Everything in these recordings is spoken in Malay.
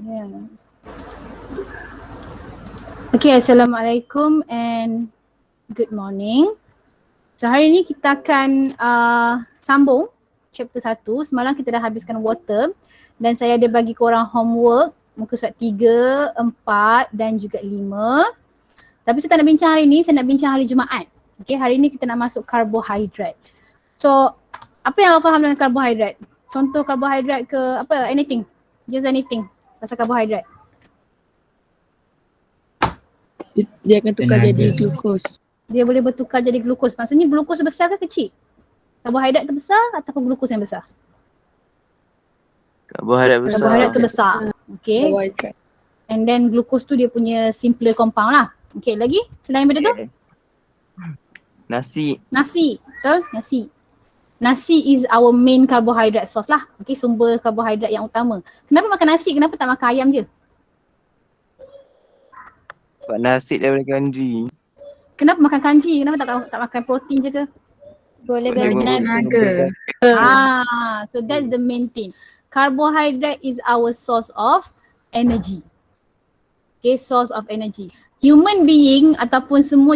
Yeah. Okay, Assalamualaikum and good morning. So hari ni kita akan sambung chapter 1. Semalam kita dah habiskan water dan saya ada bagi korang homework muka surat 3, 4 dan juga 5. Tapi saya tak nak bincang hari ni, saya nak bincang hari Jumaat. Okay, hari ni kita nak masuk karbohidrat. So, apa yang awak faham dengan karbohidrat? Contoh karbohidrat ke apa, anything? Just anything pasal karbohidrat. Dia akan tukar jadi glukos. Dia boleh bertukar jadi glukos. Maksudnya glukos besar ke kecil? Karbohidrat tu besar ataupun glukos yang besar? Karbohidrat besar. Karbohidrat tu besar. Okay. Carbohydrate. And then glukos tu dia punya simpler compound lah. Okay, lagi? Selain benda tu? Nasi. Nasi. Betul? Nasi. Nasi is our main carbohydrate source lah. Okay, sumber karbohidrat yang utama. Kenapa makan nasi? Kenapa tak makan ayam je? Sebab nasi daripada kanji. Kenapa makan kanji? Kenapa tak makan protein je ke? Boleh bagi Tenaga. So that's the main thing. Carbohydrate is our source of energy. Okay, source of energy. Human being ataupun semua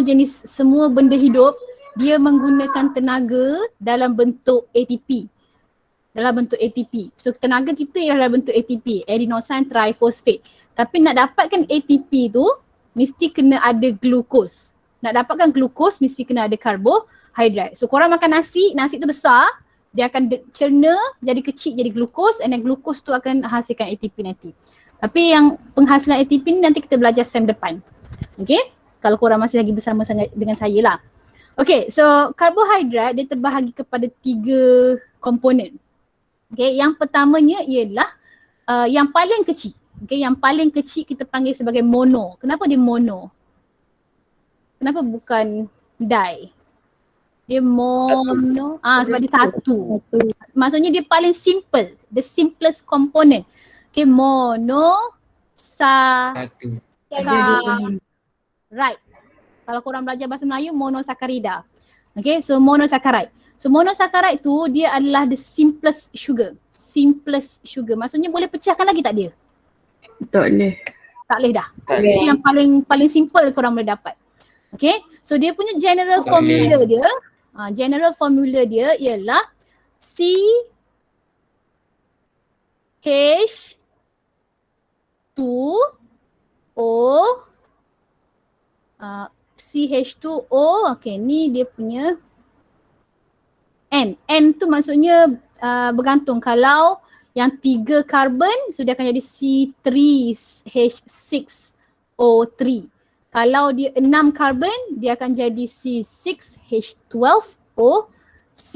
benda hidup, dia menggunakan tenaga dalam bentuk ATP. Dalam bentuk ATP. So tenaga kita ialah dalam bentuk ATP, adenosine triphosphate. Tapi nak dapatkan ATP tu, mesti kena ada glukos. Nak dapatkan glukos, mesti kena ada karbohidrat. So korang makan nasi tu besar, dia akan cerna jadi kecil jadi glukos, and then glukos tu akan hasilkan ATP nanti. Tapi yang penghasilan ATP ni nanti kita belajar sem depan. Okay, kalau korang masih lagi bersama dengan saya lah. Okay, so karbohidrat dia terbahagi kepada 3 komponen. Okay, yang pertamanya ialah yang paling kecil. Okay, yang paling kecil kita panggil sebagai mono. Kenapa dia mono? Kenapa bukan di? Dia mono. Sebab dia satu. Maksudnya dia paling simple. The simplest component. Okay, Satu. Right. Kalau korang belajar bahasa Melayu, monosakarida. Okay, so monosaccharide. So monosaccharide tu dia adalah the simplest sugar. Simplest sugar. Maksudnya boleh pecahkan lagi tak dia? Tak boleh. Tak boleh dah. Tak Itu yang paling simple korang boleh dapat. Okay, so dia punya general Tak formula dia, general formula dia ialah CH2O, okay, ni dia punya N. N tu maksudnya bergantung. Kalau yang 3 karbon, so dia akan jadi C3H6O3. Kalau dia 6 karbon, dia akan jadi C6H12O6.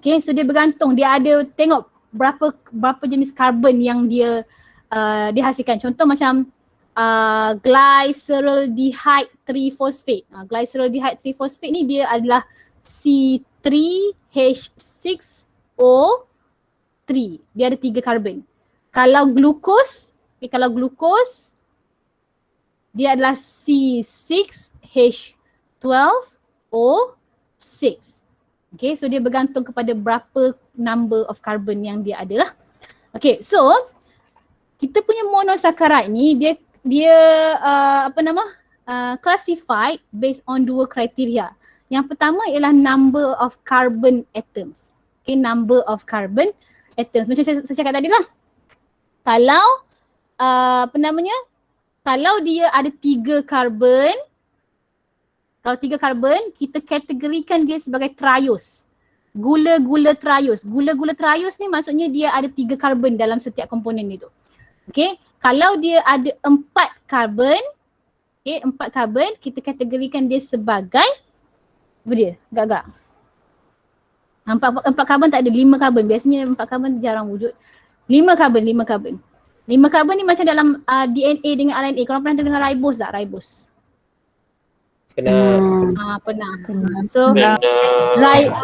Okay, so dia bergantung. Dia ada tengok berapa jenis karbon yang dia dihasilkan. Contoh macam glyceraldehyde triphosphate. Glyceraldehyde triphosphate ni dia adalah C3H6O3. Dia ada 3 karbon. Kalau glukos, dia adalah C6H12O6. Okay, so dia bergantung kepada berapa number of carbon yang dia ada lah. Okay, so kita punya monosaccharide ni dia classified based on 2 kriteria. Yang pertama ialah number of carbon atoms. Okay, number of carbon atoms. Macam saya cakap tadi lah. Kalau kalau dia ada 3 karbon, kalau 3 karbon, kita kategorikan dia sebagai triose. Gula-gula triose. Gula-gula triose ni maksudnya dia ada 3 karbon dalam setiap komponen itu. Okay, kalau dia ada 4 karbon, okay, 4 karbon, kita kategorikan dia sebagai apa dia? Agak-agak. 4 karbon tak ada, 5 karbon. Biasanya 4 karbon jarang wujud. 5 karbon. 5 karbon ni macam dalam DNA dengan RNA. Korang pernah dengar ribose tak? Ribose. Pernah. Pernah. So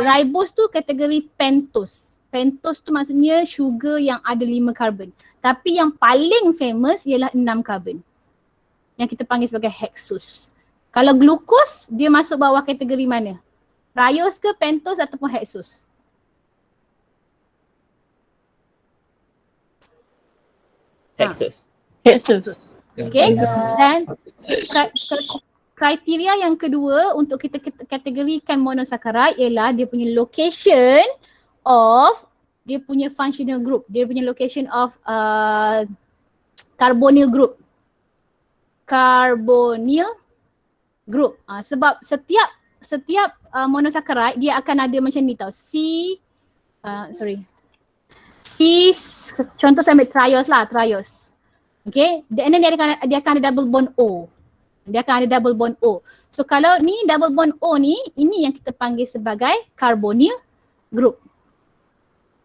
ribose tu kategori pentose. Pentose tu maksudnya sugar yang ada 5 karbon. Tapi yang paling famous ialah 6 karbon. Yang kita panggil sebagai hexose. Kalau glukos, dia masuk bawah kategori mana? Triose ke, pentose ataupun hexose? Hexus. Hexus. Okay, dan kriteria yang kedua untuk kita kategorikan monosaccharide ialah dia punya location of dia punya functional group, dia punya location of carbonyl group. Carbonyl group. Sebab setiap monosaccharide dia akan ada macam ni tau. Contoh saya ambil triose. Okay, and then dia akan ada double bond O. Dia akan ada double bond O. So kalau ni double bond O ni, ini yang kita panggil sebagai carbonyl group.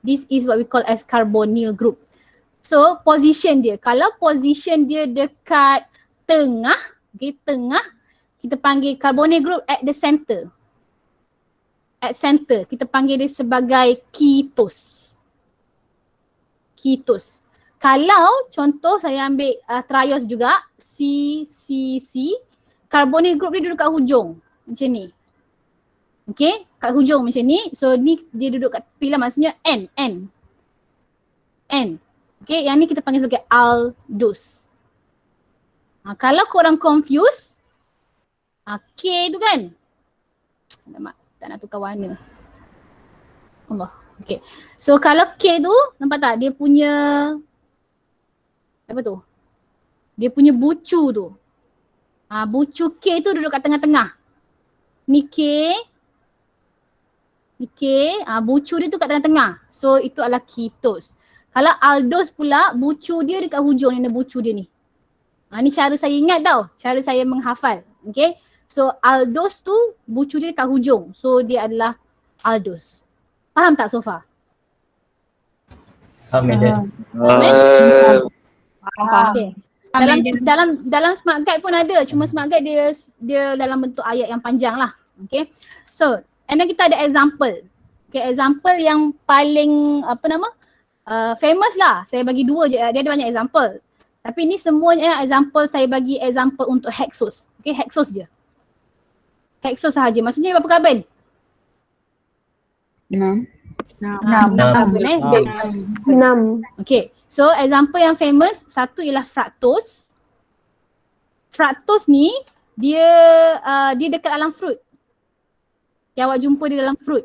This is what we call as carbonyl group. So position dia, kalau position dia dekat tengah, okay, tengah, kita panggil carbonyl group at the center. At center, kita panggil dia sebagai ketose. Ketose. Kalau contoh saya ambil triose juga, CCC, carbonyl group dia duduk kat hujung macam ni. Okay, kat hujung macam ni. So ni dia duduk kat tepi lah, maksudnya N. Okay, yang ni kita panggil sebagai aldose. Kalau korang confuse, K tu kan, alamak, tak nak tukar warna. Allah. Okay. So kalau K tu, nampak tak dia punya apa tu? Dia punya bucu tu. Bucu K tu duduk kat tengah-tengah. Ni K. Bucu dia tu kat tengah-tengah. So itu adalah ketose. Kalau aldose pula, bucu dia dekat hujung ni, bucu dia ni. Ni cara saya ingat tau. Cara saya menghafal. Okay. So aldose tu bucu dia dekat hujung. So dia adalah aldose. Faham tak so far? Faham je. Okay. Dalam smart guide pun ada, cuma smart guide dia dalam bentuk ayat yang panjang lah. Okay. So, and then kita ada example. Okay, example yang paling famous lah. Saya bagi 2 je, dia ada banyak example. Tapi ni semuanya example, saya bagi example untuk hexose. Okay, hexose je. Hexose sahaja. Maksudnya berapa karbon? 6. 6 karbon 6. Okay. So example yang famous, satu ialah fructose. Fructose ni dia dekat dalam fruit. Yang awak jumpa di dalam fruit.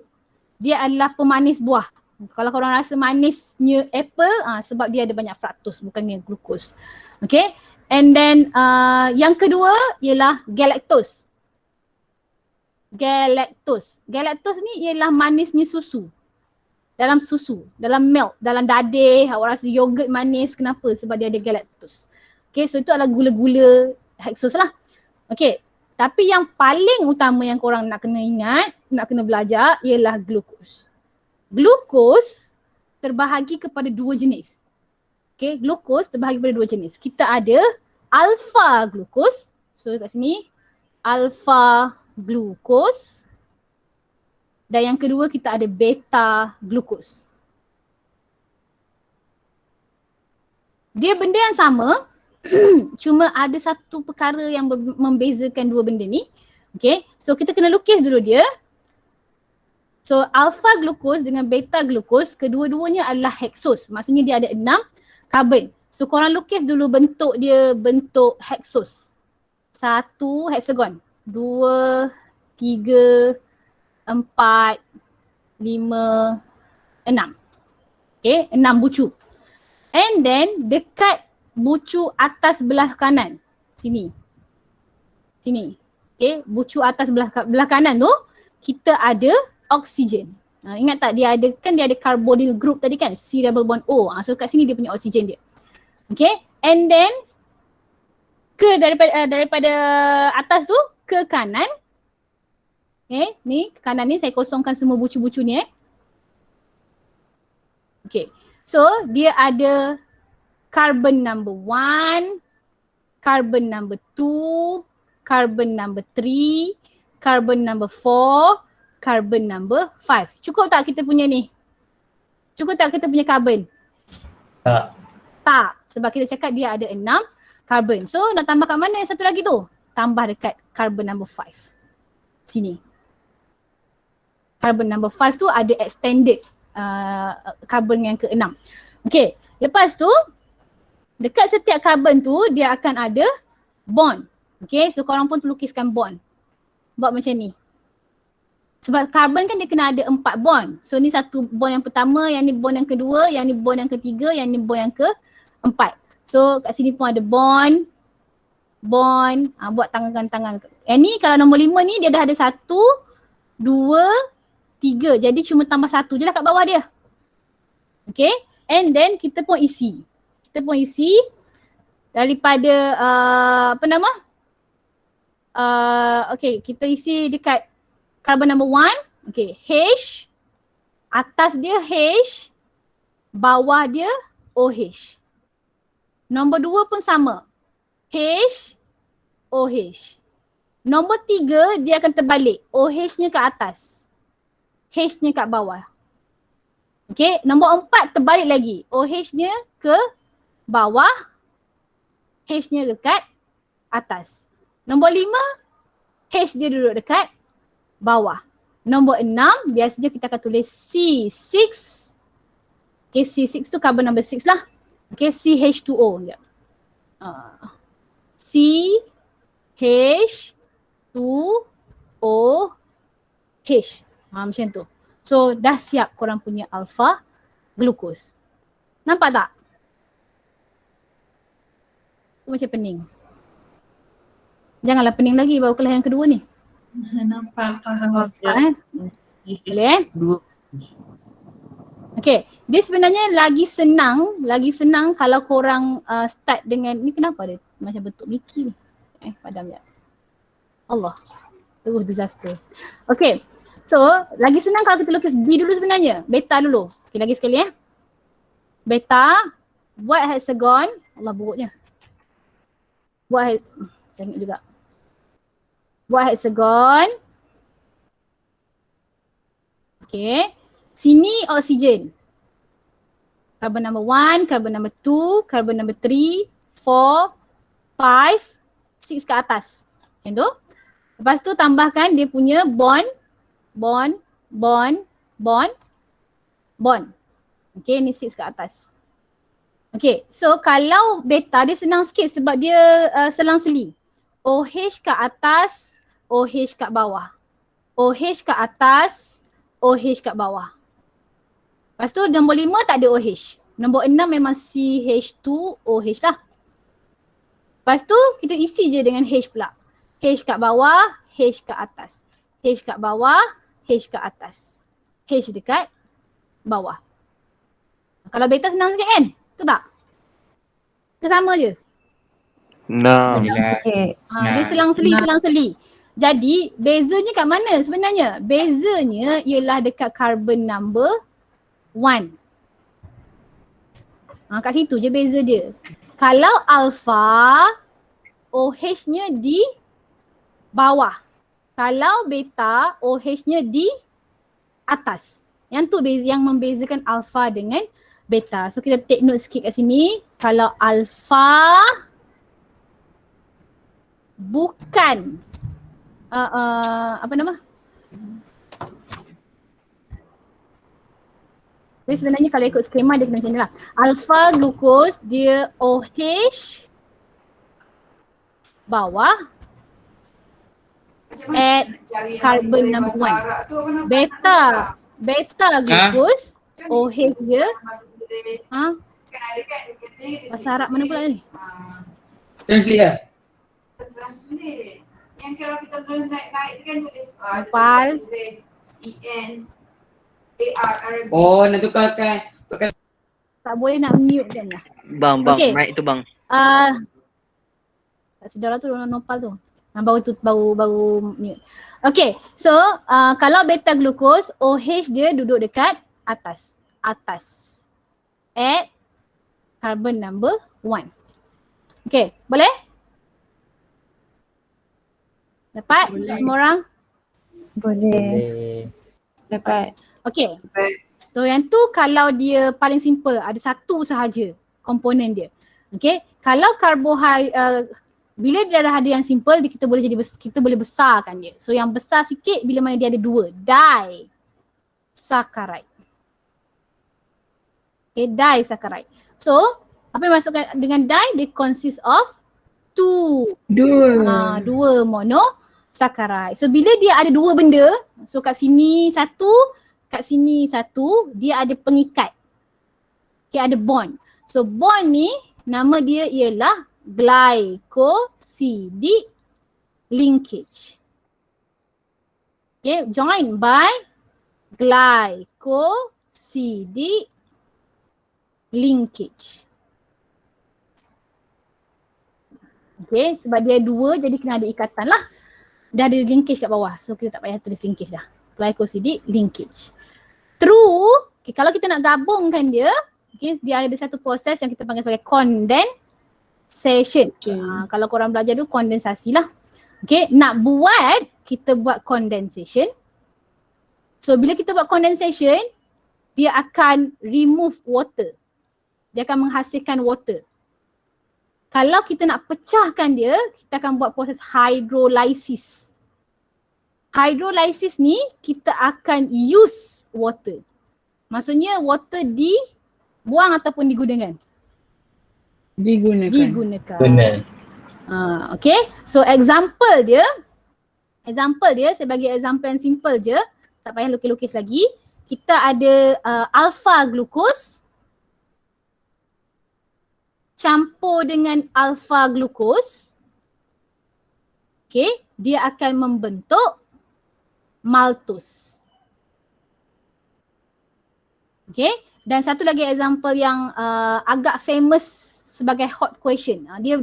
Dia adalah pemanis buah. Kalau korang rasa manisnya apple, sebab dia ada banyak fructose, bukannya glucose. Okay. And then yang kedua ialah galactose. Galactose ni ialah manisnya susu. Dalam susu, dalam milk, dalam dadih, awak rasa yogurt manis, kenapa? Sebab dia ada galactose. Okay, so itu adalah gula-gula hexose lah. Okay, tapi yang paling utama yang korang nak kena ingat, nak kena belajar ialah glucose. Glucose terbahagi kepada 2 jenis. Okay, glucose terbahagi kepada 2 jenis. Kita ada alpha glucose, so kat sini, alpha glucose. Dan yang kedua kita ada beta glucose. Dia benda yang sama, cuma ada satu perkara yang membezakan 2 benda ni. Okay, so kita kena lukis dulu dia. So alpha glucose dengan beta glucose, kedua-duanya adalah hexose. Maksudnya dia ada 6 karbon. So korang lukis dulu bentuk dia, bentuk hexose. 1 hexagon, 2, 3, 4, 5, 6. Okay, 6 bucu. And then dekat bucu atas belah kanan, sini. Okay, bucu atas belah kanan tu, kita ada oksigen. Ingat tak dia ada carbonyl group tadi kan, C double bond O. So kat sini dia punya oksigen dia. Okay, and then daripada atas tu ke kanan. Okay, ni ke kanan ni saya kosongkan semua bucu-bucu ni Okay, so dia ada carbon number 1, carbon number 2, carbon number 3, carbon number 4, carbon number 5. Cukup tak kita punya ni? Cukup tak kita punya carbon? Tak, sebab kita cakap dia ada 6 carbon. So nak tambah kat mana yang satu lagi tu? Tambah dekat carbon number 5. Sini. Carbon number 5 tu ada extended carbon yang ke-6. Okay, lepas tu Dekat setiap karbon tu dia akan ada bond. Okay, so korang pun lukiskan bond. Buat macam ni. Sebab karbon kan dia kena ada 4 bond. So ni satu bond yang pertama, yang ni bond yang kedua, yang ni bond yang ketiga, yang ni bond yang keempat. So kat sini pun ada bond. Buat tangan. Yang ni kalau nombor 5 ni dia dah ada 1, 2, 3. Jadi cuma tambah 1 je lah kat bawah dia. Okay. And then kita pun isi. Daripada okay, kita isi dekat carbon number 1. Okay, H. Atas dia H. Bawah dia OH. Nombor 2 pun sama. H, OH. Nombor 3 dia akan terbalik. OH-nya ke atas. H-nya kat bawah. Okay, nombor 4 terbalik lagi. OH-nya ke bawah. H-nya dekat atas. Nombor 5, H dia duduk dekat bawah. Nombor 6, biasanya kita akan tulis C6. Okay, C6 tu carbon number 6 lah. Okay, CH2O. CH2OH. Macam tu. So dah siap korang punya alpha glukos. Nampak tak? Tu macam pening. Janganlah pening lagi baru kelas yang kedua ni. Nampak, faham. Boleh Okay, dia sebenarnya lagi senang kalau korang start dengan, ni kenapa dia macam bentuk Mickey ni? Padam sekejap. Allah, terus disaster. Okay, so lagi senang kalau kita lukis B dulu sebenarnya, beta dulu. Okay, lagi sekali beta, buat hexagon. Allah buruknya. Saya ingat juga. Buat hexagon. Okay. Sini oksigen. Carbon number 1, carbon number 2, carbon number 3, 4, 5, 6 ke atas. Macam tu. Lepas tu tambahkan dia punya bond. Okay, ni 6 ke atas. Okay, so kalau beta dia senang sikit sebab dia selang-seli. OH ke atas, OH kat bawah. OH ke atas, OH kat bawah. Lepas tu nombor 5 tak ada OH. Nombor 6 memang CH2OH lah. Lepas tu kita isi je dengan H pula. H kat bawah, H kat atas. H kat bawah, H kat atas. H dekat bawah. Kalau beta senang sikit kan? Betul tak? Ke sama je? Nah. Dia selang-seli. Jadi bezanya kat mana sebenarnya? Bezanya ialah dekat carbon number 1. Kat situ je beza dia. Kalau alpha, OH-nya di bawah. Kalau beta, OH-nya di atas. Yang tu yang membezakan alpha dengan beta. So kita take note sikit kat sini. Kalau alpha bukan apa nama? Jadi sebenarnya kalau ikut skema dia kena macam ni lah. Alpha glukos dia OH bawah at carbon number 1. Beta glukos OH dia bahasa Arab mana pula ni? Translate. Yang kalau kita boleh naik tu kan boleh Pal. EN AR nak tukarkan. Tak boleh nak mute kan lah. Bang, Okay. mic tu bang. Tak sedar lah tu nopal tu. Baru mute. Okay, so kalau beta glukos, OH dia duduk dekat atas. At carbon number 1. Okay, boleh? Dapat semua orang? Boleh. Dapat. Okay. So yang tu kalau dia paling simple, ada satu sahaja komponen dia. Okay. Kalau karbohidrat, bila dia dah ada yang simple, kita boleh besarkan dia. So yang besar sikit bila mana dia ada 2. Disaccharide. Okay, disaccharide. So Apa yang masukkan dengan di? Dia consist of two. Dua monosaccharide. So bila dia ada dua benda, so kat sini satu, kat sini satu, dia ada pengikat. Okay, ada bond. So bond ni nama dia ialah glycosidic linkage. Okay, joined by glycosidic linkage. Okay, sebab dia dua jadi kena ada ikatan lah. Dah ada linkage kat bawah. So kita tak payah tulis linkage dah. Glycosidic linkage. Through, okay, kalau kita nak gabungkan dia, okay, dia ada satu proses yang kita panggil sebagai condensation. Kalau korang belajar dulu kondensasi lah. Okay, nak buat, kita buat condensation. So bila kita buat condensation, dia akan remove water. Dia akan menghasilkan water. Kalau kita nak pecahkan dia, kita akan buat proses hydrolysis. Hydrolysis ni kita akan use water. Maksudnya water dibuang ataupun digunakan? Digunakan. Benar. Okay, so example dia sebagai example yang simple je, tak payah lukis-lukis lagi. Kita ada alpha glucose campur dengan alpha glucose. Okay, dia akan membentuk maltose. Okay, dan satu lagi example yang agak famous sebagai hot question. Dia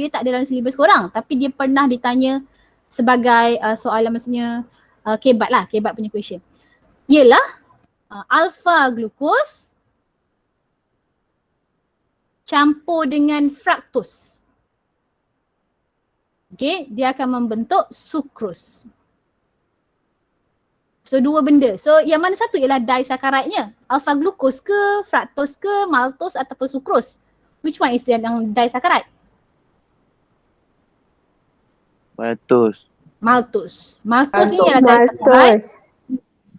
tak ada dalam silibus korang, tapi dia pernah ditanya sebagai soalan, maksudnya kebat punya question. Ialah alpha glucose campur dengan fructose. Okay, dia akan membentuk sucrose. So dua benda. So yang mana satu ialah disaccharide-nya? Alpha glucose ke, fructose ke, maltose ataupun sucrose? Which one is yang disaccharide? Maltose. Maltose ni ialah disaccharide.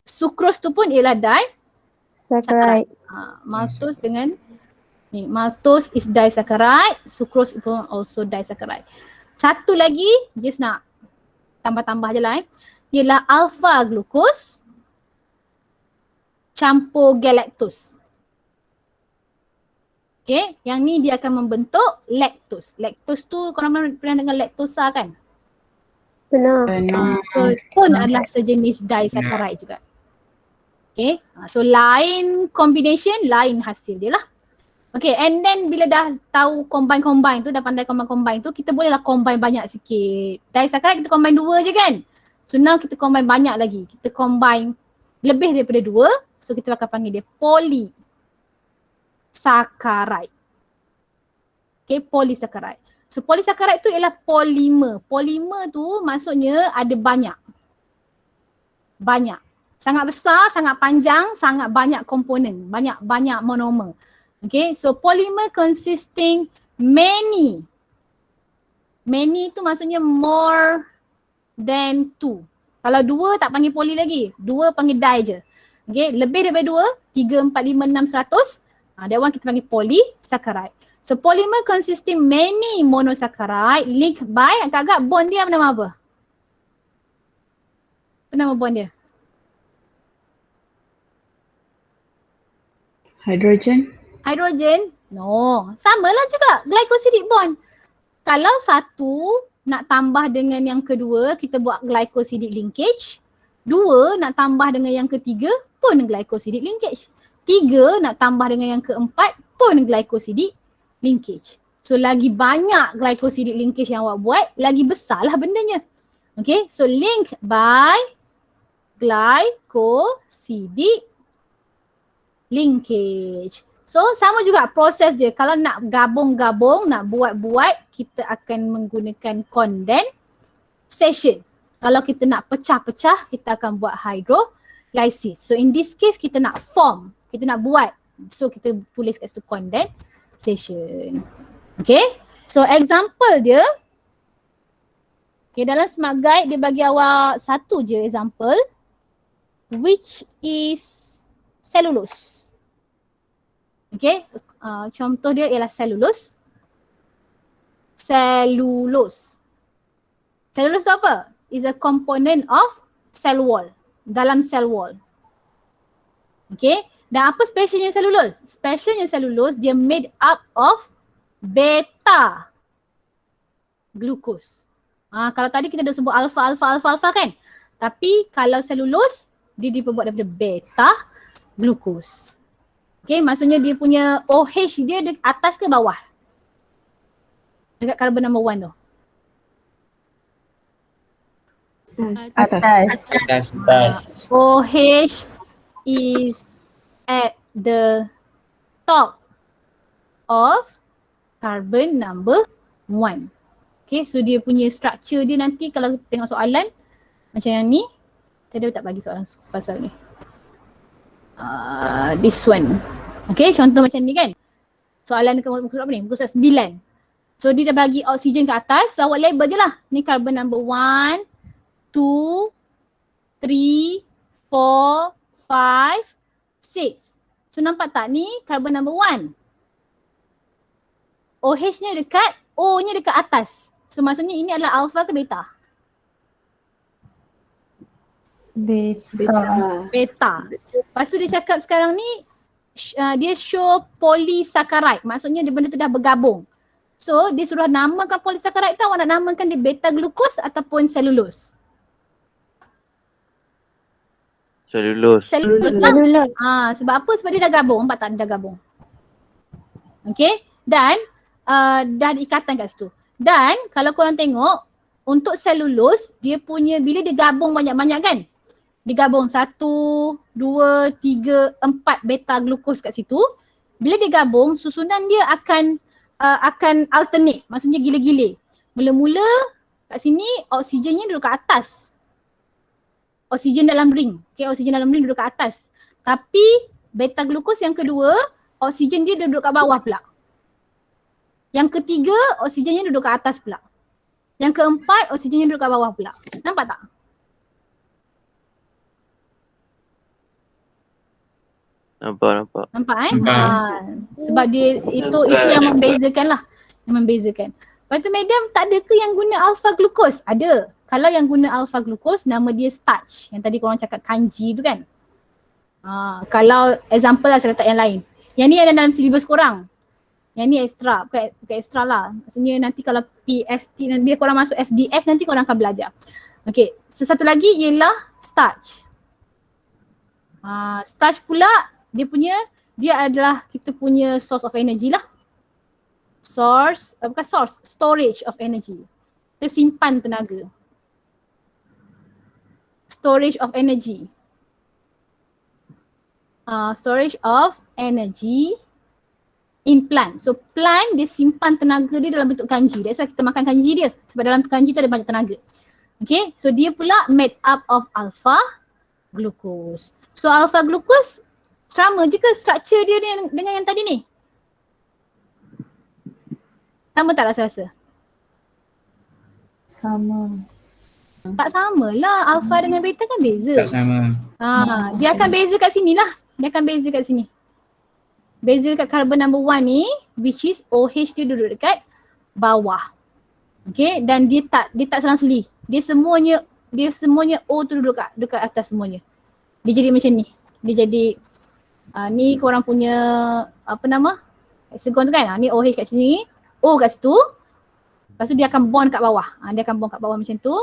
Sucrose tu pun ialah disaccharide. Maltose dengan ni, maltose is disaccharide, sucrose pun also disaccharide. Satu lagi, just nak tambah-tambah je lah ialah alpha glucose campur galactose. Okay, yang ni dia akan membentuk lactose. Lactose tu korang pernah dengar lactosa kan? Benar. So pun adalah sejenis disaccharide juga. Okay, so lain combination, lain hasil dia lah. Okay, and then bila dah tahu combine tu, dah pandai combine tu, kita bolehlah combine banyak sikit. Disaccharide kita combine 2 je kan? So now kita combine banyak lagi. Kita combine lebih daripada 2. So kita akan panggil dia polysaccharide. Okay, polysaccharide. So polysaccharide tu ialah polimer. Polimer tu maksudnya ada banyak. Sangat besar, sangat panjang, sangat banyak komponen. Banyak monomer. Okay, so polymer consisting many. Many tu maksudnya more than 2. Kalau 2 tak panggil poly lagi. 2 panggil di je. Okay, lebih daripada 2, 3, 4, 5, 6, 100. That one kita panggil polysaccharide. So polymer consisting many monosaccharide linked by, agak-agak bond dia nama apa? Apa nama bond dia? Hydrogen? No. Samalah juga. Glycosidic bond. Kalau satu nak tambah dengan yang kedua, kita buat glycosidic linkage. 2 nak tambah dengan yang ketiga pun glycosidic linkage. 3 nak tambah dengan yang keempat pun glycosidic linkage. So lagi banyak glycosidic linkage yang awak buat, lagi besarlah bendanya. Okay, so link by glycosidic linkage. So sama juga proses dia. Kalau nak gabung-gabung, nak buat-buat, kita akan menggunakan condensation. Kalau kita nak pecah-pecah, kita akan buat hydrolysis. So in this case kita nak form, kita nak buat. So kita tulis kat situ condensation. Okay. So example dia, okay, dalam smart guide dia bagi awak satu je example, which is cellulose. Okay, contoh dia ialah selulose. Selulose tu apa? Is a component of cell wall, dalam cell wall. Okay, dan apa specialnya selulose? Specialnya selulose dia made up of beta glucose. Kalau tadi kita dah sebut alpha kan? Tapi kalau selulose dia diperbuat daripada beta glucose. Okay, maksudnya dia punya OH dia atas ke bawah? Dekat carbon number 1 tu. Atas. OH is at the top of carbon number 1. Okay, so dia punya structure dia nanti kalau tengok soalan macam yang ni, saya dah tak bagi soalan pasal ni. This one. Okay, contoh macam ni kan. Soalan dekat muka apa ni? Muka surat 9. So dia dah bagi oksigen ke atas, so awak label je lah. Ni carbon number 1, 2, 3, 4, 5, 6. So nampak tak ni carbon number 1. OH-nya dekat, O-nya dekat atas. So maksudnya ini adalah alpha ke beta? Beta. Lepas tu dia cakap sekarang ni dia show polysaccharide. Maksudnya dia benda tu dah bergabung. So dia suruh namakan polysaccharide tu, awak nak namakan dia beta glucose ataupun selulose? Selulose. Selulose lah. Sebab apa? Sebab dia dah gabung. Nampak tak? Dia dah gabung. Okay. Dan dah ada ikatan kat situ. Dan kalau korang tengok untuk selulose dia punya bila dia gabung banyak-banyak kan? Dia gabung 1, 2, 3, 4 beta glucose kat situ. Bila dia gabung susunan dia akan alternate. Maksudnya gila-gila. Mula-mula kat sini oksigennya duduk kat atas. Oksigen dalam ring. Okay, oksigen dalam ring duduk kat atas. Tapi beta glucose yang kedua, oksigen dia duduk kat bawah pula. Yang ketiga, oksigennya duduk kat atas pula. Yang keempat, oksigennya duduk kat bawah pula. Nampak tak? Nampak. Nampak sebab dia itu yang membezakan lah. Yang membezakan. Lepas tu madam, tak ada ke yang guna alpha glucose? Ada. Kalau yang guna alpha glucose nama dia starch. Yang tadi korang cakap kanji tu kan. Kalau example lah saya letak yang lain. Yang ni ada dalam syllabus korang. Yang ni extra, bukan extra lah. Maksudnya nanti kalau PST, nanti bila korang masuk SDS nanti korang akan belajar. Okay, sesatu lagi ialah starch. Starch pula dia adalah kita punya source of energy lah. Storage of energy. Kita simpan tenaga. Storage of energy. Storage of energy in plant. So plant dia simpan tenaga dia dalam bentuk kanji. That's why kita makan kanji dia. Sebab dalam kanji tu ada banyak tenaga. Okay, so dia pula made up of alpha glucose. So alpha glucose sama je ke structure dia dengan yang tadi ni? Sama tak rasa-rasa? Sama. Tak sama lah. Alpha dengan beta kan beza. Tak sama. Dia akan beza kat sini lah. Dia akan beza kat sini. Beza dekat carbon number 1 ni, which is OH dia duduk dekat bawah. Okay, dan dia tak selang-seli. Dia semuanya O tu duduk dekat atas semuanya. Dia jadi macam ni. Dia jadi ni korang punya apa nama? Hexagon tu kan. Ni OH kat sini, O kat situ. Lepas tu dia akan bond kat bawah. Dia akan bond kat bawah macam tu.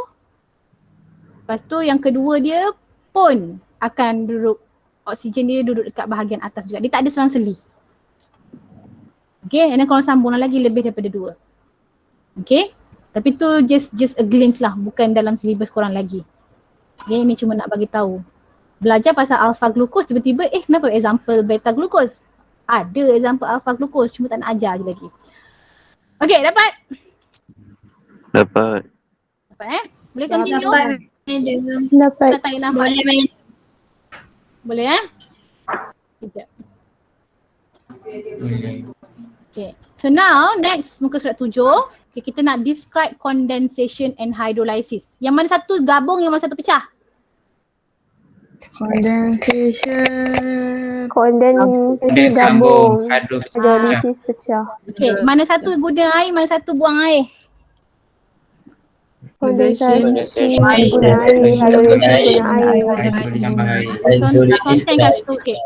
Lepas tu yang kedua dia pun akan duduk, oksigen dia duduk dekat bahagian atas juga. Dia tak ada selang-seli. Okay, and then korang sambung lagi lebih daripada 2. Okay, tapi tu just a glimpse lah, bukan dalam syllabus korang lagi. Okay, ni cuma nak bagi tahu. Belajar pasal alpha glucose tiba-tiba kenapa example beta glucose? Ada example alpha glucose, cuma tak nak ajar je lagi. Okay, dapat? Dapat. Boleh continue? Dapat. Tak tarik nafas. Boleh main. Boleh Sekejap. Boleh. Okay. So now next muka surat 7. Okay, kita nak describe condensation and hydrolysis. Yang mana satu gabung, yang mana satu pecah? Condensation. Kondensasi sambung, gabung. hidrolisis pecah. Hidrolisis pecah. Okay, mana satu guna air, mana satu buang air? Kondensasi Condensation. guna air. Hidrolisis guna air. Hidrolisis tambah air. Contoh kat situ sikit.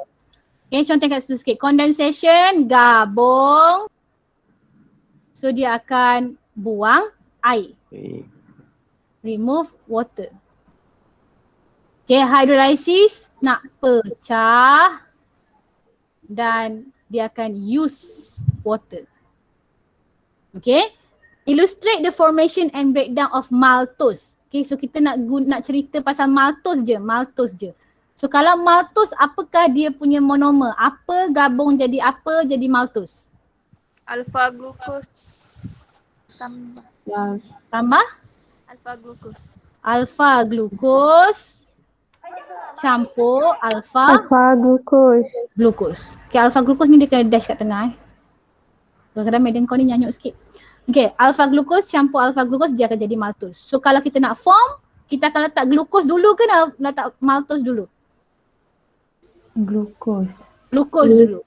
Okay, contoh kat situ sikit. Condensation, gabung. So dia akan buang air. Okay. Remove water. Okay, hydrolysis nak pecah dan dia akan use water. Okay. Illustrate the formation and breakdown of maltose. Okay, so kita nak cerita pasal maltose je. So kalau maltose, apakah dia punya monomer? Apa gabung jadi apa jadi maltose? Alpha glucose Tambah alpha glucose. alpha glucose campur alpha Alpha glucose. glucose. Okay, alpha glucose ni dia kena dash kat tengah Kadang-kadang medan kau ni nyanyuk sikit. Okay, alpha glucose campur alpha glucose dia akan jadi maltose. So kalau kita nak form, kita akan letak glucose dulu ke nak letak maltose dulu? Glucose. Glucose dulu.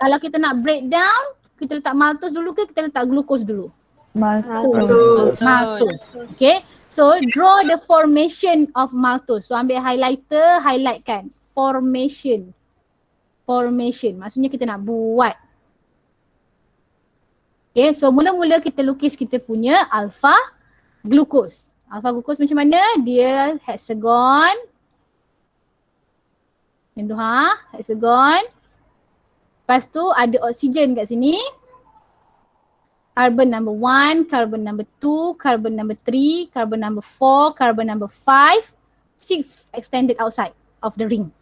Kalau kita nak break down, kita letak maltose dulu ke kita letak glucose dulu? Maltose. Maltose. Okay. So draw the formation of maltose. So ambil highlighter, highlightkan. Formation. Formation. Maksudnya kita nak buat. Okay. So mula-mula kita lukis kita punya alpha glucose. Alpha glucose macam mana? Dia hexagon. Yang tu hexagon. Lepas tu ada oksigen kat sini. Carbon number 1, carbon number 2, carbon number 3, carbon number 4, carbon number 5, 6 extended outside of the ring.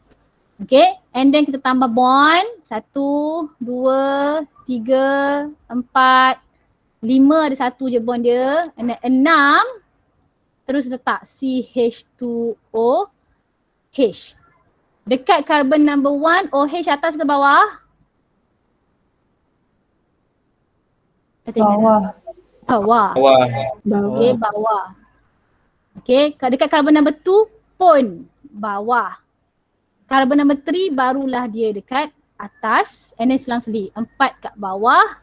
Okay, and then kita tambah bond. 1, 2, 3, 4, 5 ada satu je bond dia. And then 6, terus letak CH2OH. Dekat carbon number 1, OH atas ke bawah? Bawah. Bawah. Okay, bawah. Okay, dekat carbon number 2 pun bawah. Carbon number 3 barulah dia dekat atas. And then selang-seli. 4 kat bawah.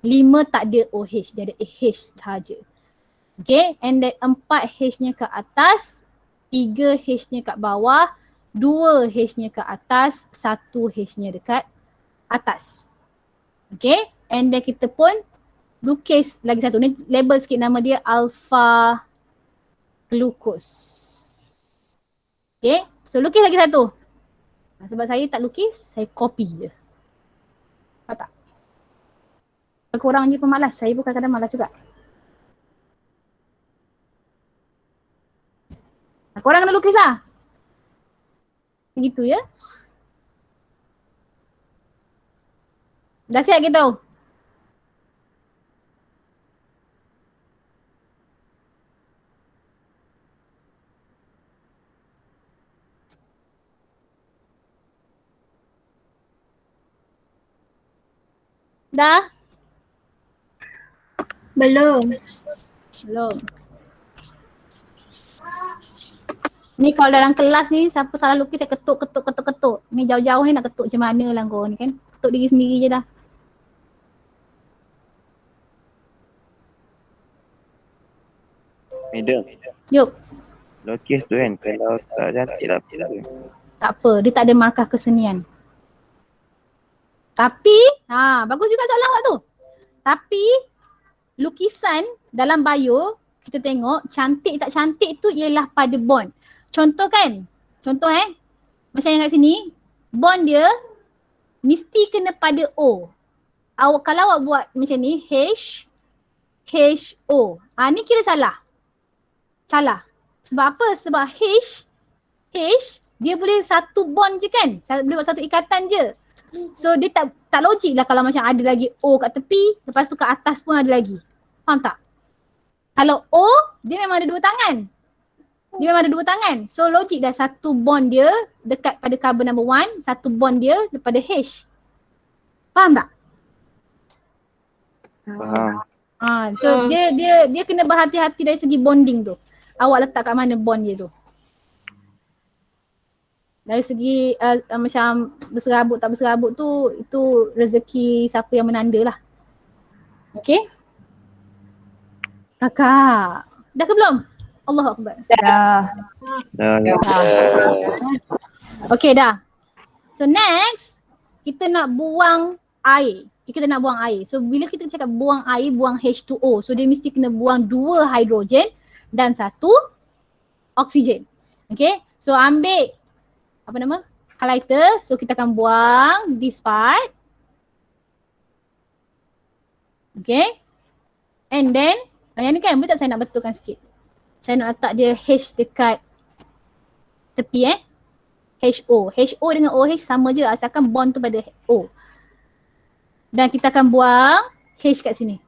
5 tak ada OH. Dia ada H sahaja. Okay, and then 4 H-nya kat atas. 3 H-nya kat bawah. 2 H-nya kat atas. 1 H-nya dekat atas. Okay, and then kita pun lukis lagi satu. Ni label sikit nama dia alpha glucose. Okay, so lukis lagi satu. Sebab saya tak lukis, saya copy je. Faham tak? Korang je pemalas, saya pun kadang-kadang malas juga. Korang kena lukis lah. Begitu ya. Dah siap kita? Dah? Belum. Belum. Ni kalau dalam kelas ni siapa salah lukis saya ketuk. Ni jauh-jauh ni nak ketuk macam mana lah kau ni kan. Ketuk diri sendiri je dah. Madam, Yuk. lukis tu kan kalau tak cantik tak apa. Tak apa, dia tak ada markah kesenian. Tapi, bagus juga soalan awak tu. Tapi, lukisan dalam bio, kita tengok cantik tak cantik tu ialah pada bond. Contoh kan? Contoh macam yang kat sini, bond dia mesti kena pada O. Kalau awak buat macam ni, H, O. Ni kira salah. Salah. Sebab apa? Sebab H, dia boleh satu bond je kan? Boleh buat satu ikatan je. So dia tak logik lah kalau macam ada lagi O kat tepi, lepas tu kat atas pun ada lagi. Faham tak? Kalau O, dia memang ada dua tangan. So logik dah satu bond dia dekat pada carbon number 1, satu bond dia daripada H. Faham tak? Faham. So dia kena berhati-hati dari segi bonding tu. Awak letak kat mana bond dia tu. Dari segi macam berserabut tak berserabut tu, itu rezeki siapa yang menanda lah. Okay? Kakak. Dah ke belum? Allahu Akbar. Dah. Okay dah. So next, kita nak buang air. Kita nak buang air. So bila kita cakap buang air, buang H2O. So dia mesti kena buang 2 hidrogen dan 1 oksigen. Okay. So ambil apa nama? Highlighter. So kita akan buang this part. Okay. And then, yang ni kan boleh tak saya nak betulkan sikit. Saya nak letak dia H dekat tepi HO. HO dengan OH sama je asalkan bond tu pada O. Dan kita akan buang H kat sini.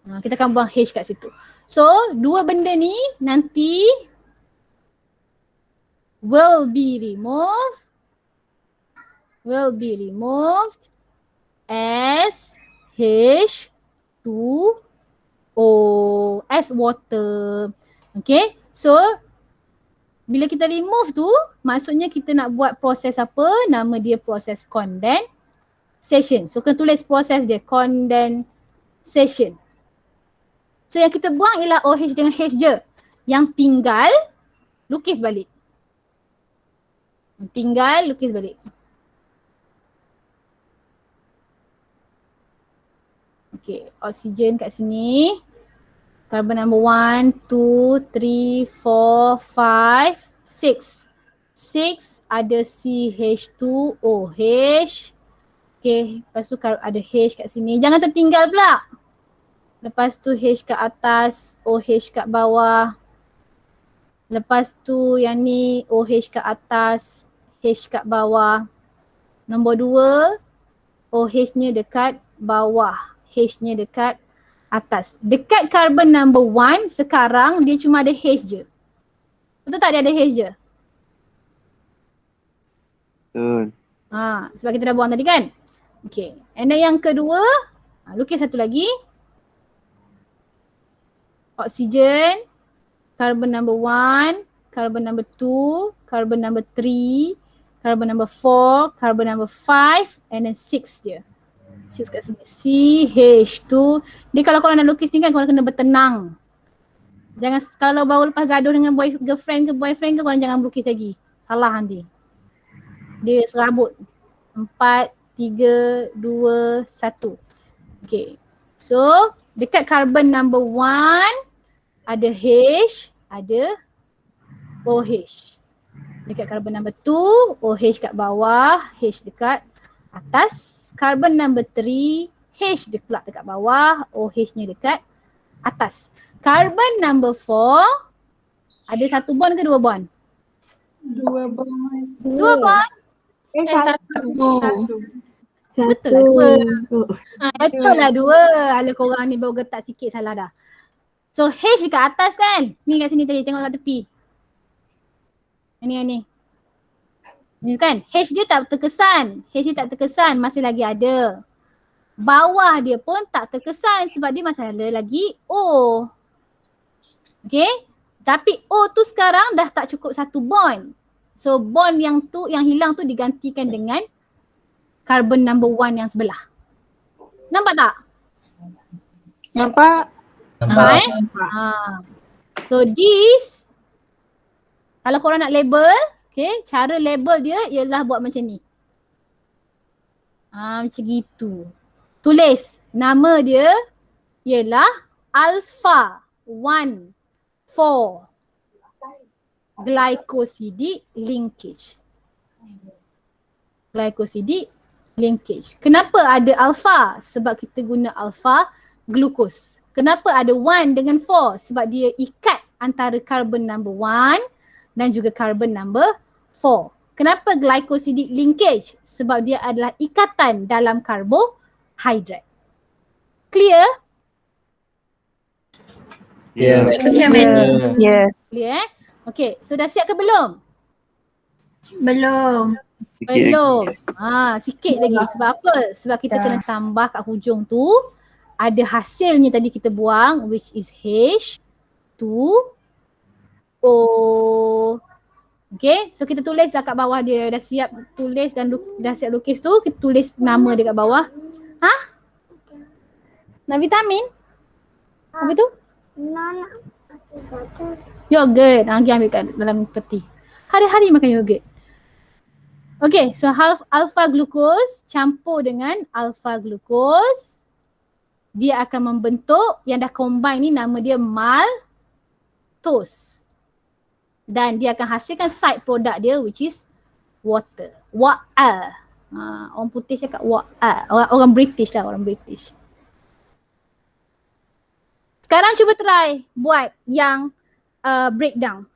Kita akan buang H kat situ. So, dua benda ni nanti will be removed as H2O, as water. Okay, so bila kita remove tu, maksudnya kita nak buat proses apa? Nama dia proses condensation. So kena tulis proses dia, condensation. So yang kita buang ialah OH dengan H je. Yang tinggal, lukis balik. Okay, oksigen kat sini. Carbon number 1, 2, 3, 4, 5, 6. 6 ada CH2OH. Okay, lepas tu ada H kat sini. Jangan tertinggal pula. Lepas tu H kat atas, OH kat bawah. Lepas tu yang ni OH kat atas, H kat bawah. Nombor 2, OH-nya dekat bawah, H-nya dekat atas. Dekat carbon number 1 sekarang dia cuma ada H je. Betul tak dia ada H je? Betul. Sebab kita dah buang tadi kan? Okay. And then yang kedua, lukis satu lagi. Oksigen, carbon number 1, carbon number 2, carbon number 3, carbon number 4, carbon number 5 and then 6 dia. 6 kat sini. CH2. Dia kalau korang nak lukis ni kan korang kena bertenang. Jangan kalau baru lepas gaduh dengan girlfriend ke boyfriend ke korang jangan lukis lagi. Salah nanti. Dia serabut. 4, 3, 2, 1. Okay. So dekat carbon number 1 ada H, ada OH. Dekat carbon number 2, OH kat bawah, H dekat atas. Carbon number 3, H dia pula dekat bawah, OH-nya dekat atas. Carbon number 4, ada satu bond ke dua bond? Dua bond. Dua bond? Satu. Betul lah dua. Betul lah dua. Ala korang ni baru getak sikit salah dah. So H dekat atas kan? Ni kat sini tadi, tengok kat tepi. Ni. Ni kan? H dia tak terkesan. Masih lagi ada. Bawah dia pun tak terkesan sebab dia masih ada lagi O. Okay? Tapi O tu sekarang dah tak cukup satu bond. So bond yang hilang tu digantikan dengan carbon number 1 yang sebelah. Nampak tak? Nampak? Nampak. So this, kalau korang nak label, okay, cara label dia ialah buat macam ni. Macam gitu. Tulis nama dia ialah alpha 1 4 glycosidic linkage. Kenapa ada alpha? Sebab kita guna alpha glukos. Kenapa ada 1 dengan 4? Sebab dia ikat antara carbon number 1 dan juga carbon number 4. Kenapa glycosidic linkage? Sebab dia adalah ikatan dalam karbohidrat. Clear? Ya. Ya. Clear Okay, so dah siap ke belum? Belum. Belum. Sikit lagi. Sebab apa? Sebab kita kena tambah kat hujung tu. Ada hasilnya tadi kita buang, which is H2O. Okay, so kita tulis dah kat bawah dia. Dah siap tulis dan dah siap lukis tu, kita tulis nama dia kat bawah. Ha? Nak vitamin? Apa tu? Yogurt. Pergi ambil kat dalam peti. Hari-hari makan yogurt. Okay, so alpha glucose campur dengan alpha glucose. Dia akan membentuk yang dah combine ni, nama dia maltose. Dan dia akan hasilkan side product dia which is water. Water. Orang putih cakap water. Orang British lah, orang British. Sekarang cuba try buat yang breakdown.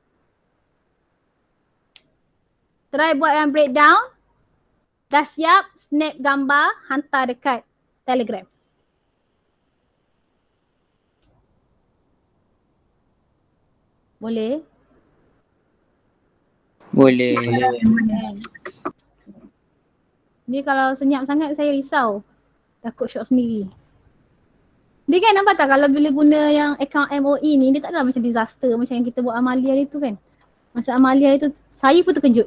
Try buat yang breakdown. Dah siap, snap gambar, hantar dekat Telegram. Boleh? Boleh. Ni kalau senyap sangat saya risau. Takut syok sendiri. Dia kan nampak tak kalau bila guna yang account MOE ni, dia tak adalah macam disaster macam yang kita buat Amalia itu kan. Masa Amalia itu, saya pun terkejut.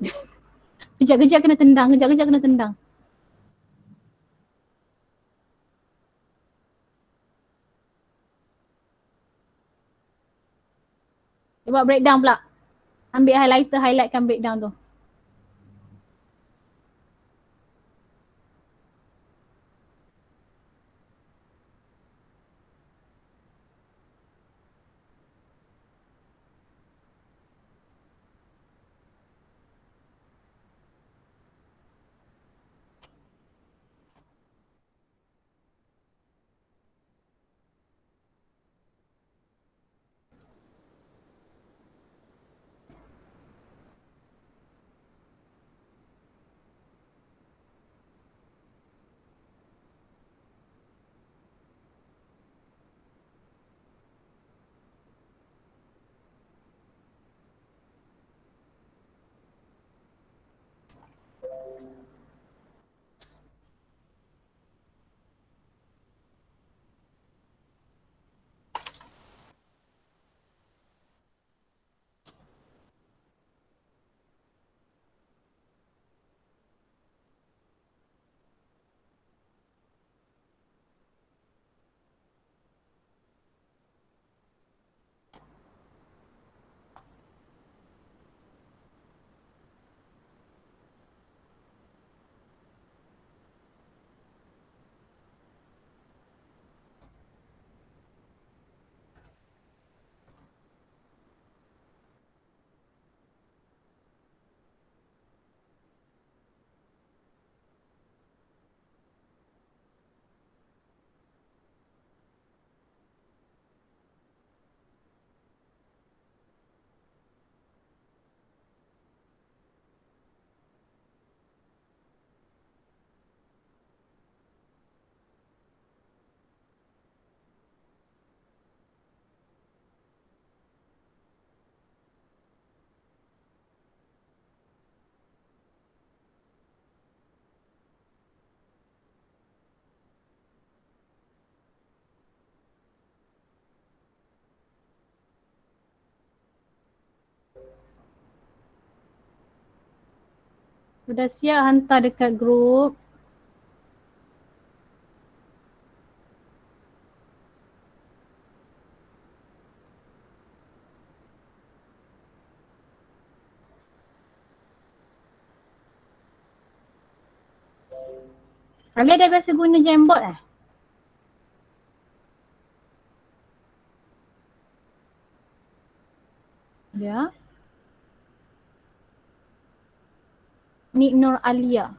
Kejap-kejap kena tendang, kejap-kejap kena tendang. Dia buat breakdown pula. Ambil highlighter, highlightkan breakdown tu. Sudah siap hantar dekat grup. Kalian dah biasa guna Jamboard eh? Ya. Nik Nur Alia.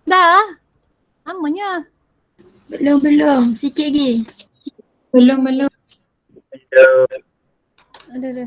Dah. Lamanya. Belum. Sikit lagi. Belum. Ada.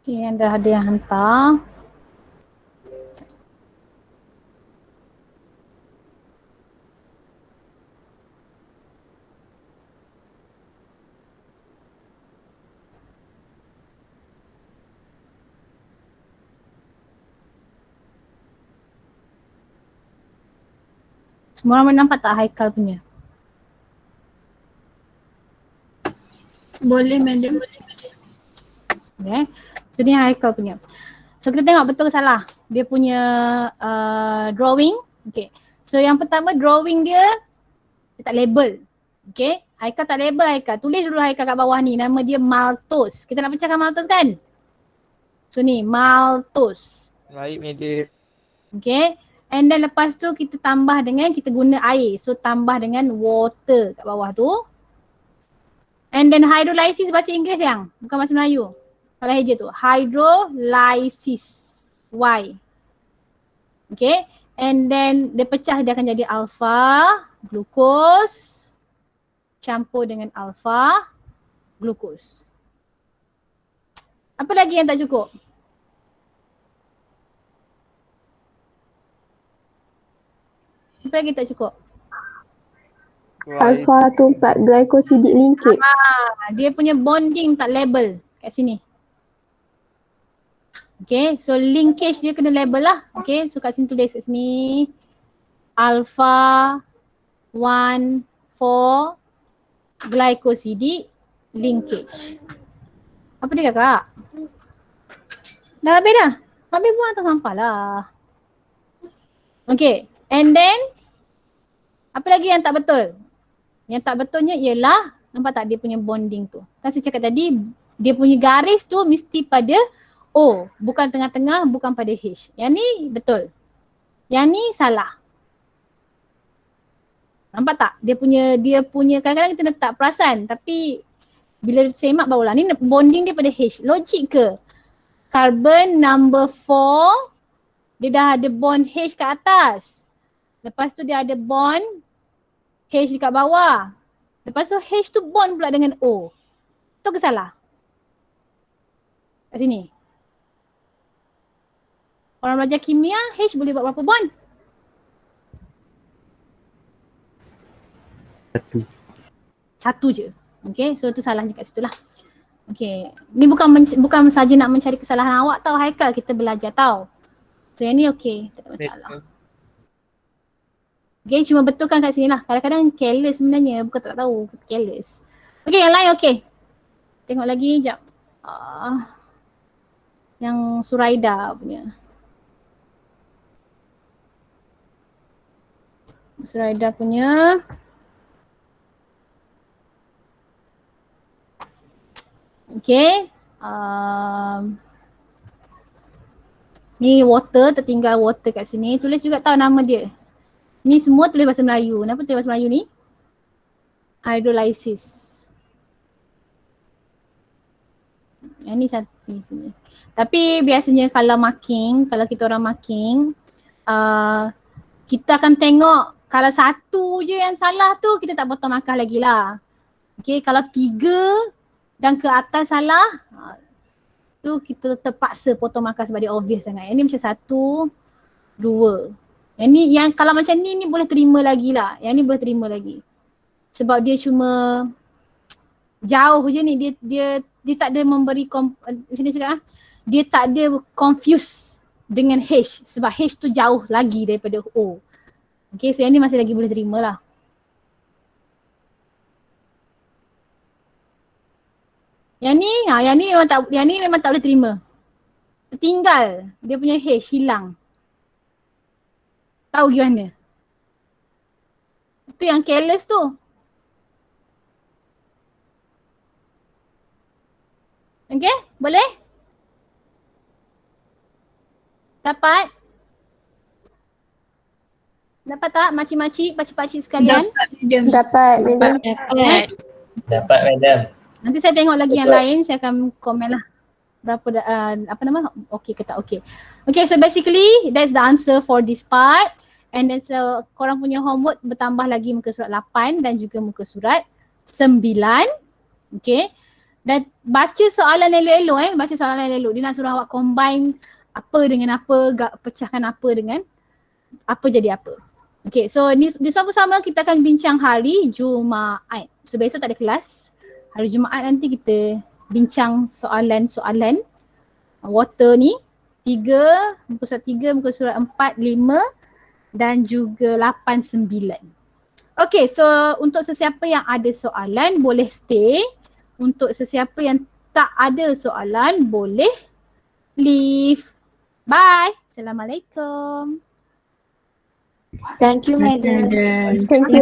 Okay, ada yang hantar. Semua orang nampak tak Haikal punya? Boleh madam. Okay. So ni Haikal punya. So kita tengok betul ke salah dia punya drawing. Okay. So yang pertama drawing dia tak label. Okay. Haikal tak label Haikal. Tulis dulu Haikal kat bawah ni. Nama dia Malthus. Kita nak pecahkan Malthus kan? So ni Malthus. Baik, madam. Okay. And then lepas tu kita tambah dengan, kita guna air. So tambah dengan water kat bawah tu. And then hydrolysis bahasa Inggeris yang? Bukan bahasa Melayu. Salah eja tu. Hydrolysis. Y. Okay. And then dia pecah, dia akan jadi alpha glukos campur dengan alpha glukos. Apa lagi yang tak cukup? Apa lagi tak cukup? Alpha tu 4 glycosidic linkage. Dia punya bonding tak label kat sini. Okay, so linkage dia kena label lah. Okay, so kat sini tulis kat sini alpha 1 4 glycosidic linkage. Apa dia kakak? Dah habis dah? Habis buang atas sampah lah. Okay, and then apa lagi yang tak betul? Yang tak betulnya ialah, nampak tak dia punya bonding tu? Kan saya cakap tadi, dia punya garis tu mesti pada O, bukan tengah-tengah, bukan pada H. Yang ni betul. Yang ni salah. Nampak tak? Dia punya kadang-kadang kita tak perasan, tapi bila semak barulah ni bonding dia pada H. Logik ke? Carbon number 4, dia dah ada bond H kat atas. Lepas tu dia ada bond H dekat bawah. Lepas tu H tu bond pula dengan O. Tu ke salah? Kat sini. Orang belajar kimia, H boleh buat berapa bond? Satu je. Okay, so tu salahnya kat situ lah. Okay, ni bukan saja nak mencari kesalahan awak tau Haikal, kita belajar tau. So yang ni okay, tak ada masalah. Okay, cuma betulkan kat sini lah. Kadang-kadang careless sebenarnya, bukan tak tahu, careless. Okay, yang lain okay. Tengok lagi, sekejap. Yang Suraida punya. Suraida punya. Okay. Ni water, tertinggal water kat sini. Tulis juga tahu nama dia. Ni semua tulis bahasa Melayu. Kenapa tulis bahasa Melayu ni? Hydrolysis. Yang ni satu ni sini. Tapi biasanya kalau marking, kalau kita orang marking, kita akan tengok kalau satu je yang salah tu kita tak potong markah lagi lah. Okay, kalau 3 dan ke atas salah, tu kita terpaksa potong markah sebab dia obvious sangat. Yang ni macam 1, 2. Yang ni, yang kalau macam ni boleh terima lagi lah. Yang ni boleh terima lagi. Sebab dia cuma jauh je ni. Dia tak ada memberi, macam ni cakap, dia tak ada confuse dengan H sebab H tu jauh lagi daripada O. Okay, so yang ni masih lagi boleh terima lah. Yang ni memang tak boleh terima. Tertinggal, dia punya H hilang. Tahu gimana? Itu yang careless tu. Okay, boleh? Dapat? Dapat tak makcik-makcik, pakcik-pakcik sekalian? Dapat, madam. Dapat, madam. Nanti saya tengok lagi yang lain, saya akan komen lah. Berapa apa nama? Okay ke tak okay. Okay, so basically that's the answer for this part. And then so korang punya homework bertambah lagi muka surat 8 dan juga muka surat 9. Okay. Dan baca soalan elok-elok baca soalan elok. Dia nak suruh awak combine apa dengan apa, pecahkan apa dengan apa jadi apa. Okay, so ni semua sama kita akan bincang hari Jumaat. So besok tak ada kelas. Hari Jumaat nanti kita bincang soalan-soalan water ni 3, muka surat 3, muka surat 4, 5 dan juga 8, 9. Okay, so untuk sesiapa yang ada soalan boleh stay. Untuk sesiapa yang tak ada soalan boleh leave. Bye. Assalamualaikum. Thank you, madam. Thank you.